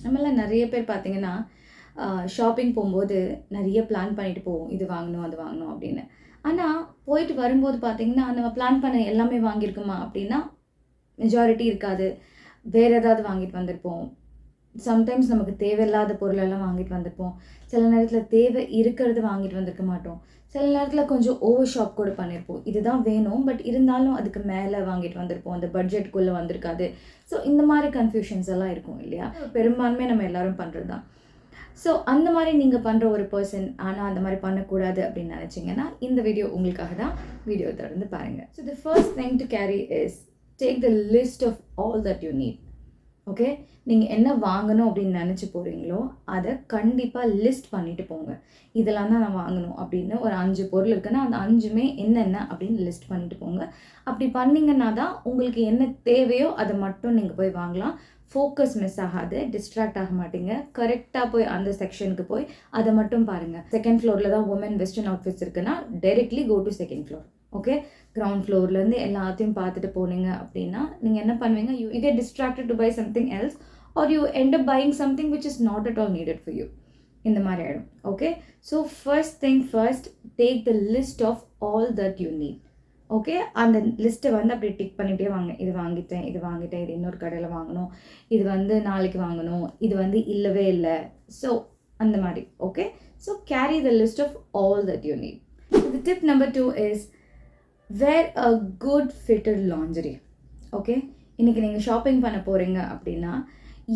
நம்மளாம் நிறைய பேர் பார்த்தீங்கன்னா ஷாப்பிங் போகும்போது நிறைய பிளான் பண்ணிட்டு போவோம், இது வாங்கணும் அது வாங்கணும் அப்படின்னு. ஆனால் போயிட்டு வரும்போது பார்த்தீங்கன்னா நம்ம பிளான் பண்ண எல்லாமே வாங்கியிருக்குமா அப்படின்னா மெஜாரிட்டி இருக்காது. வேறு ஏதாவது வாங்கிட்டு வந்திருப்போம். சம்டைம்ஸ் நமக்கு தேவையில்லாத பொருளெல்லாம் வாங்கிட்டு வந்திருப்போம். சில நேரத்தில் தேவை இருக்கிறது வாங்கிட்டு வந்திருக்க மாட்டோம். சில நேரத்தில் கொஞ்சம் ஓவர் ஷாப் கூட பண்ணியிருப்போம். இதுதான் வேணும், பட் இருந்தாலும் அதுக்கு மேலே வாங்கிட்டு வந்திருப்போம். அந்த பட்ஜெட்டுக்குள்ளே வந்திருக்காது. ஸோ இந்த மாதிரி கன்ஃபியூஷன்ஸ் எல்லாம் இருக்கும் இல்லையா? பெரும்பான்மை நம்ம எல்லோரும் பண்ணுறது தான். ஸோ அந்த மாதிரி நீங்கள் பண்ணுற ஒரு பர்சன், ஆனால் அந்த மாதிரி பண்ணக்கூடாது அப்படின்னு நினச்சிங்கன்னா இந்த வீடியோ உங்களுக்காக தான். வீடியோ தொடர்ந்து பாருங்கள். So the first thing to carry is take the list of all that you need. Okay, நீங்கள் என்ன வாங்கணும் அப்படின்னு நினச்சி போகிறீங்களோ அதை கண்டிப்பாக லிஸ்ட் பண்ணிவிட்டு போங்க. இதெல்லாம் தான் நான் வாங்கணும் அப்படின்னு ஒரு 5 பொருள் இருக்குன்னா அந்த 5மே என்னென்ன அப்படின்னு லிஸ்ட் பண்ணிவிட்டு போங்க. அப்படி பண்ணிங்கன்னா தான் உங்களுக்கு என்ன தேவையோ அதை மட்டும் நீங்கள் போய் வாங்கலாம். ஃபோக்கஸ் மிஸ் ஆகாது, டிஸ்ட்ராக்ட் ஆக மாட்டீங்க. கரெக்டாக போய் அந்த செக்ஷனுக்கு போய் அதை மட்டும் பாருங்கள். செகண்ட் ஃப்ளோரில் தான் உமன் வெஸ்டர்ன் அவுட்ஃபிட்ஸ் இருக்குன்னா directly go to second floor. Okay, ground ஃப்ளோர்லேருந்து எல்லாத்தையும் பார்த்துட்டு போனீங்க அப்படின்னா நீங்கள் என்ன பண்ணுவீங்க, you get distracted to buy something else or you end up buying something which is not at all needed for you. இந்த மாதிரி ஆகிடும். Okay, so first thing first, take the list of all that you need. Okay, அந்த லிஸ்ட்டை அப்படி tick பண்ணிகிட்டே வாங்க. இது வாங்கிட்டேன், இது வாங்கிட்டேன், இது இன்னொரு கடையில் வாங்கணும், இது நாளைக்கு வாங்கணும், இது இல்லவே இல்லை. ஸோ அந்த மாதிரி. Okay, so carry the list of all that you need. The tip number 2 is wear a good fitted lingerie. Okay, இன்றைக்கி நீங்கள் ஷாப்பிங் பண்ண போகிறீங்க அப்படின்னா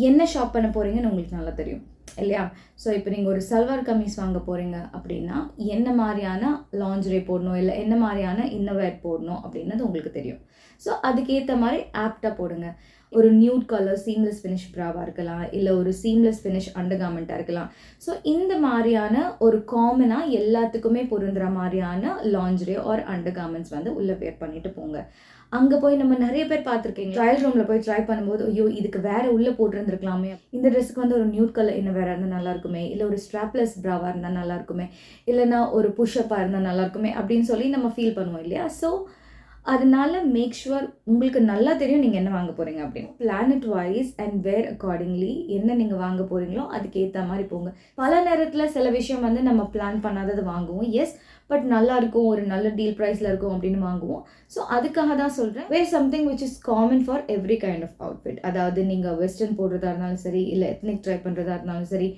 என்ன ஷாப் பண்ண போகிறீங்கன்னு உங்களுக்கு நல்லா தெரியும் இல்லையா? ஸோ இப்போ நீங்கள் ஒரு சல்வார் கமீஸ் வாங்க போகிறீங்க அப்படின்னா என்ன மாதிரியான லாஞ்சரே போடணும், இல்லை என்ன மாதிரியான இன்னர்வேர் போடணும் அப்படின்றது உங்களுக்கு தெரியும். ஸோ அதுக்கேற்ற மாதிரி ஆப்டாக போடுங்க. ஒரு நியூட் கலர் சீம்லெஸ் ஃபினிஷ் ப்ராவாக இருக்கலாம், இல்லை ஒரு சீம்லெஸ் ஃபினிஷ் அண்டர் கார்மெண்ட்டாக இருக்கலாம். ஸோ இந்த மாதிரியான ஒரு காமனாக எல்லாத்துக்குமே பொருந்துகிற மாதிரியான லாஞ்சரே ஆர் அண்டர் கார்மெண்ட்ஸ் உள்ளே வேர் பண்ணிட்டு போங்க. அங்கே போய் நம்ம நிறைய பேர் பார்த்துருக்கீங்க, ட்ரையல் ரூமில் போய் ட்ரை பண்ணும்போது ஐயோ இதுக்கு வேறு உள்ளே போட்டுருந்துருக்கலாமே, இந்த ட்ரெஸ்ஸுக்கு ஒரு நியூட் கலர் என்ன வேறு இருந்தால் நல்லாயிருக்குமே, இல்லை ஒரு ஸ்ட்ராப்லெஸ் ப்ராவாக இருந்தால் நல்லாயிருக்குமே, இல்லைனா ஒரு புஷ்அப்பாக இருந்தால் நல்லாயிருக்குமே அப்படின்னு சொல்லி நம்ம ஃபீல் பண்ணுவோம் இல்லையா? ஸோ அதனால மேக் ஷுவர் உங்களுக்கு நல்லா தெரியும் நீங்கள் என்ன வாங்க போகிறீங்க அப்படின்னு. Plan it wise and wear accordingly. என்ன நீங்கள் வாங்க போகிறீங்களோ அதுக்கு ஏற்ற மாதிரி போங்க. பல நேரத்தில் சில விஷயம் நம்ம பிளான் பண்ணாதது வாங்குவோம். எஸ், பட் நல்லா இருக்கும், ஒரு நல்ல டீல் ப்ரைஸில் இருக்கும் அப்படின்னு வாங்குவோம். ஸோ அதுக்காக தான் சொல்கிறேன், where something which is common for every kind of outfit. அதாவது நீங்கள் வெஸ்டர்ன் போடுறதா இருந்தாலும் சரி, இல்லை எத்னிக் ட்ரை பண்ணுறதா இருந்தாலும் சரி,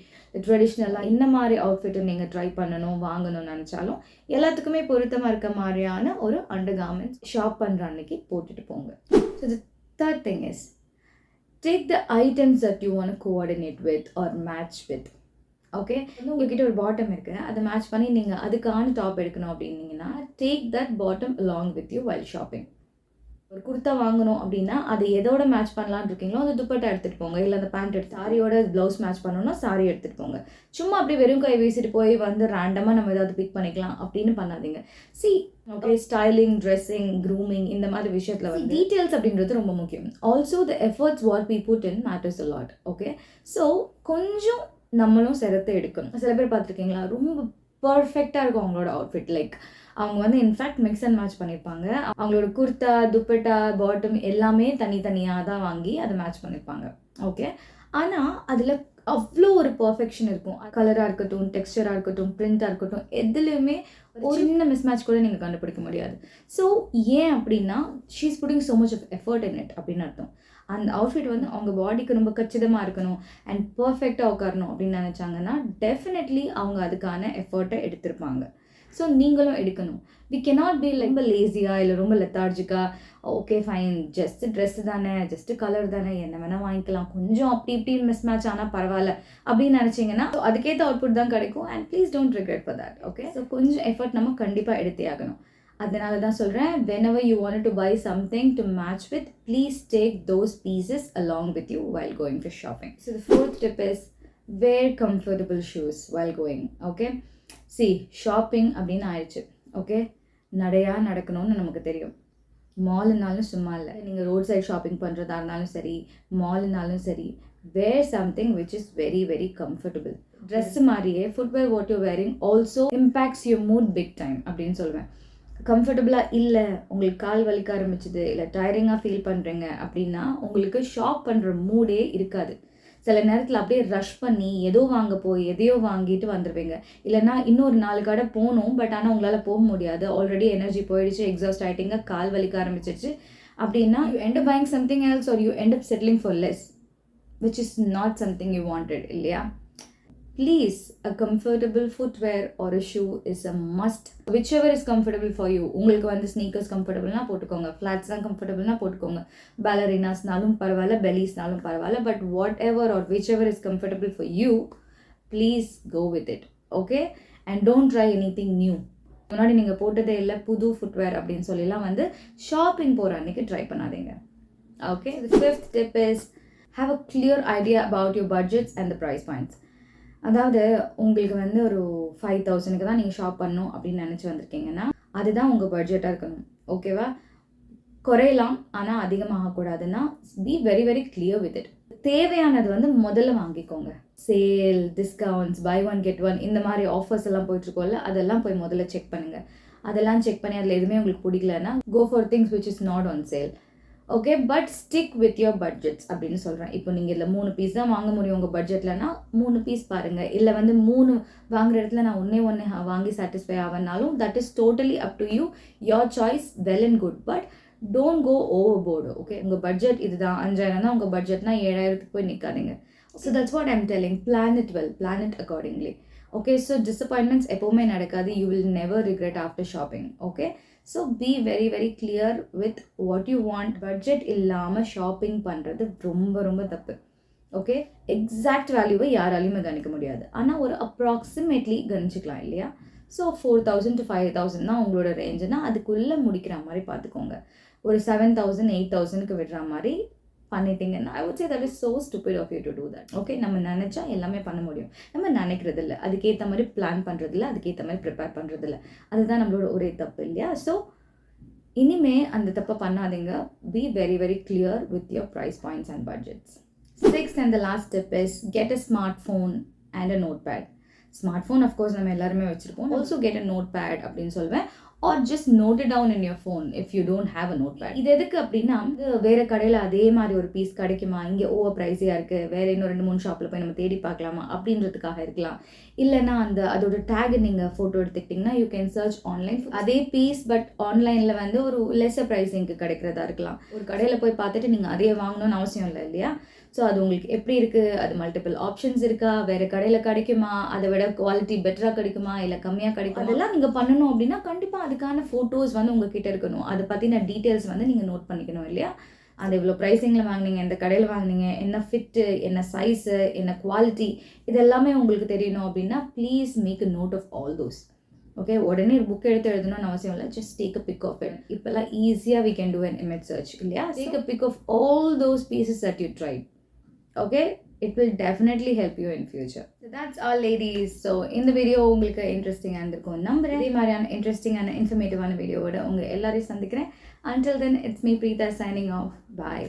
ட்ரெடிஷ்னலாக இந்த மாதிரி அவுட்ஃபிட்டை நீங்கள் ட்ரை பண்ணணும் வாங்கணும்னு நினச்சாலும் எல்லாத்துக்குமே பொருத்தமாக இருக்க மாதிரியான ஒரு அண்டர் கார்மெண்ட்ஸ் ஷாப் பண்ணுற அன்னைக்கு போட்டுட்டு போங்க. So the third thing is take the items that you want coordinate with or match with. Okay, உங்கள்கிட்ட ஒரு பாட்டம் இருக்குது, அதை மேட்ச் பண்ணி நீங்கள் அதுக்கான டாப் எடுக்கணும் அப்படின்னீங்கன்னா take that bottom along with you while shopping. ஒரு குர்த்தா வாங்கணும் அப்படின்னா அதை எதோட மேட்ச் பண்ணலான்னு இருக்கீங்களோ அந்த துப்பட்டா எடுத்துகிட்டு போங்க, இல்லை அந்த பேண்ட் எடுத்து சாரியோட ப்ளவுஸ் மேட்ச் பண்ணணும்னா சாரி எடுத்துகிட்டு போங்க. சும்மா அப்படி வெறும் கை வீசிட்டு போய் ரேண்டமாக நம்ம ஏதாவது பிக் பண்ணிக்கலாம் அப்படின்னு பண்ணாதீங்க. ஓகே, ஸ்டைலிங், ட்ரெஸ்ஸிங், க்ரூமிங் இந்த மாதிரி விஷயத்தில் டீட்டெயில்ஸ் அப்படின்றது ரொம்ப முக்கியம். Also the efforts what we put in matters a lot. Okay, so கொஞ்சம் நம்மளும் சிரத்தை எடுக்கணும். சில பேர் பார்த்துருக்கீங்களா, ரொம்ப பர்ஃபெக்டாக இருக்கும் அவங்களோட அவுட்ஃபிட். லைக் அவங்க இன்ஃபேக்ட் மிக்ஸ் அண்ட் மேட்ச் பண்ணியிருப்பாங்க. அவங்களோட குர்த்தா, துப்பட்டா, பாட்டம் எல்லாமே தனித்தனியாக தான் வாங்கி அதை மேட்ச் பண்ணியிருப்பாங்க. ஓகே, ஆனால் அதில் அவ்வளோ ஒரு பர்ஃபெக்ஷன் இருக்கும். கலராக இருக்கட்டும், டெக்ஸ்டராக இருக்கட்டும், பிரிண்ட்டாக இருக்கட்டும், எதுலேயுமே ஒரு சின்ன மிஸ் மேட்ச் கூட நீங்கள் கண்டுபிடிக்க முடியாது. ஸோ ஏன் அப்படின்னா she is putting so much of effort in it அப்படின்னு அர்த்தம். அந்த அவுட்ஃபிட் அவங்க பாடிக்கு ரொம்ப கச்சிதமாக இருக்கணும் அண்ட் பர்ஃபெக்டாக உட்காரணும் அப்படின்னு நினச்சாங்கன்னா டெஃபினெட்லி அவங்க அதுக்கான எஃபர்ட்டை எடுத்திருப்பாங்க. ஸோ நீங்களும் எடுக்கணும். வி கெனாட் பி ரொம்ப லேசியாக இல்லை ரொம்ப லெத்தார்ஜிக்காக ஓகே ஃபைன் ஜஸ்ட்டு ட்ரெஸ்ஸு தானே, ஜஸ்ட்டு கலர் தானே, என்ன வேணால் வாங்கிக்கலாம், கொஞ்சம் அப்படி இப்படி மிஸ் மேட்ச் ஆனால் பரவாயில்ல அப்படின்னு நினச்சிங்கன்னா அதுக்கேற்ற அவுட்புட் தான் கிடைக்கும். And please don't regret for that. Okay, so கொஞ்சம் எஃபர்ட் நம்ம கண்டிப்பாக எடுத்தே ஆகணும். அதனால தான் சொல்கிறேன், whenever you wanted to buy something to match with, please take those pieces along with you while going for shopping. So the fourth tip is wear comfortable shoes while going. Okay, see, shopping அப்படின்னு ஆயிடுச்சு. Okay, நடையாக நடக்கணும்னு நமக்கு தெரியும். மால்னாலும் சும்மா இல்லை, நீங்கள் road side shopping பண்ணுறதா இருந்தாலும் சரி, மால்னாலும் சரி, wear something which is very very comfortable. Dress மாதிரியே footwear what you're wearing also impacts your mood big time அப்படின்னு சொல்லுவேன். கம்ஃபர்டபுளாக இல்லை, உங்களுக்கு கால் வலிக்க ஆரம்பிச்சுது, இல்லை டயரிங்காக ஃபீல் பண்ணுறீங்க அப்படின்னா உங்களுக்கு ஷாப் பண்ணுற மூடே இருக்காது. சில நேரத்தில் அப்படியே ரஷ் பண்ணி ஏதோ வாங்க போய் எதையோ வாங்கிட்டு வந்துடுவீங்க. இல்லைனா இன்னொரு 4 கடை போகணும், பட் ஆனால் உங்களால் போக முடியாது. ஆல்ரெடி எனர்ஜி போயிடுச்சு, எக்ஸாஸ்ட் ஆகிட்டீங்க, கால் வலிக்க ஆரம்பிச்சிருச்சு அப்படின்னா you end up buying something else or you end up settling for less, which is not something you wanted, இல்லையா? Please, a comfortable footwear or a shoe is a must. Whichever is comfortable for you. உங்களுக்கு வந்து sneakers comfortableனா போட்டுக்கோங்க, flats தான் comfortableனா போட்டுக்கோங்க, ballerinasனாலும் பரவாயில்ல, belliesனாலும் பரவாயில்ல, but whatever or whichever is comfortable for you, please go with it, okay? And don't try anything new. முன்னாடி நீங்கள் போட்டதே இல்லை புது ஃபுட்வேர் அப்படின்னு சொல்லிலாம் வந்து ஷாப்பிங் போகிற அன்றைக்கி ட்ரை பண்ணாதீங்க, okay? The fifth tip is have a clear idea about your budgets and the price points. அதாவது உங்களுக்கு வந்து ஒரு 5,000க்கு தான் நீங்கள் ஷாப் பண்ணணும் அப்படின்னு நினச்சி வந்திருக்கீங்கன்னா அதுதான் உங்கள் பட்ஜெட்டாக இருக்கணும், ஓகேவா? குறையலாம், ஆனால் அதிகமாகக்கூடாதுன்னா be very very clear with it. தேவையானது வந்து முதல்ல வாங்கிக்கோங்க. Sale, discounts, buy one get one, இந்த மாதிரி ஆஃபர்ஸ் எல்லாம் போயிட்டுருக்கோம்ல, அதெல்லாம் போய் முதல்ல செக் பண்ணுங்கள். அதெல்லாம் செக் பண்ணி அதில் எதுவுமே உங்களுக்கு பிடிக்கலன்னா go for things which is not on sale, okay? But stick with your budgets அப்படின்னு சொல்கிறேன். இப்போ நீங்கள் இதில் 3 பீஸ் தான் வாங்க முடியும் உங்கள் பட்ஜெட்லனா 3 பீஸ் பாருங்கள். இல்லை வந்து 3 வாங்குற இடத்துல நான் ஒன்றே வாங்கி சாட்டிஸ்ஃபை ஆகனாலும் that is totally up to you, your choice, well and good. But don't go overboard, okay? உங்கள் பட்ஜெட் இதுதான் 5,000 தான் உங்கள் பட்ஜெட்னா 7,000க்கு போய் நிற்காதீங்க. So that's what I'm telling, plan it well, plan it accordingly, okay? So disappointments எப்போவுமே நடக்காது. You will never regret after shopping, okay? So be very very clear with what you want. Budget இல்லாமல் shopping பண்ணுறது ரொம்ப ரொம்ப தப்பு, okay? Exact வேல்யூவை யாராலையுமே கணிக்க முடியாது, ஆனால் ஒரு அப்ராக்சிமேட்லி கணிச்சிக்கலாம், இல்லையா? ஸோ 4,000 to 5,000 தான் உங்களோட ரேஞ்சுனா அதுக்குள்ளே முடிக்கிற மாதிரி பார்த்துக்கோங்க. ஒரு 7,000 8,000க்கு விடுற மாதிரி பண்ணிட்டீங்கன்னா I would say that is so stupid of you to do that, okay? நம்ம நினச்சா எல்லாமே பண்ண முடியும், நம்ம நினைக்கிறது இல்லை, அதுக்கேற்ற மாதிரி பிளான் பண்ணுறதில்ல, அதுக்கேற்ற மாதிரி ப்ரிப்பேர் பண்ணுறதில்ல, அதுதான் நம்மளோட ஒரே தப்பு, இல்லையா? ஸோ இனிமே அந்த தப்பை பண்ணாதீங்க. Be very very clear with your price points and budgets. 6th and the last tip is get a smartphone and a notepad. Smartphone of course நம்ம எல்லாருமே வச்சுருப்போம். Also get a notepad அப்படின்னு சொல்வேன், or just note it down in your phone if you don't have a notepad. இது எதுக்கு அப்படின்னா வேறு கடையில் அதே மாதிரி ஒரு பீஸ் கிடைக்குமா, இங்கே ஓவர் ப்ரைஸியாக இருக்குது, வேறு இன்னும் 2-3 ஷாப்பில் போய் நம்ம தேடி பார்க்கலாமா அப்படின்றதுக்காக இருக்கலாம். இல்லைனா அதோட டேக் நீங்கள் ஃபோட்டோ எடுத்துக்கிட்டிங்கன்னா யூ கேன் சர்ச் ஆன்லைன் அதே பீஸ், பட் ஆன்லைனில் வந்து ஒரு லெஸ்ஸர் ப்ரைஸிங்க்கு கிடைக்கிறதா இருக்கலாம். ஒரு கடையில் போய் பார்த்துட்டு நீங்கள் அதையே வாங்கணும்னு அவசியம் இல்லை, இல்லையா? ஸோ அது உங்களுக்கு எப்படி இருக்குது, அது மல்டிபிள் ஆப்ஷன்ஸ் இருக்கா, வேறு கடையில் கிடைக்குமா, அதை விட குவாலிட்டி பெட்டராக கிடைக்குமா, இல்லை கம்மியாக கிடைக்கும், அதெல்லாம் நீங்கள் பண்ணணும் அப்படின்னா கண்டிப்பாக அதுக்கான ஃபோட்டோஸ் வந்து உங்ககிட்ட இருக்கணும். அதை பற்றின டீட்டெயில்ஸ் வந்து நீங்கள் நோட் பண்ணிக்கணும், இல்லையா? அது இவ்வளோ ப்ரைஸிங்கில் வாங்கினீங்க, எந்த கடையில் வாங்கினீங்க, என்ன ஃபிட்டு, என்ன சைஸு, என்ன குவாலிட்டி, இதெல்லாமே உங்களுக்கு தெரியணும் அப்படின்னா please make a note of all those, okay? உடனே புக் எடுத்து எழுதணும்னு அவசியம் இல்லை, just take a pic of it. இப்போல்லாம் ஈஸியாக we can do an image search, இல்லையா? Take a pic of all those pieces that you tried, okay? It will definitely help you in future. So that's all ladies. So in the video உங்களுக்கு இன்ட்ரெஸ்டிங்காக இருந்திருக்கும் நம்புறேன். இதே மாதிரியான இன்ட்ரெஸ்டிங்கான இன்ஃபர்மேட்டிவான வீடியோவோட உங்கள் எல்லாரையும் சந்திக்கிறேன். Until then, it's me Preetha signing off. Bye.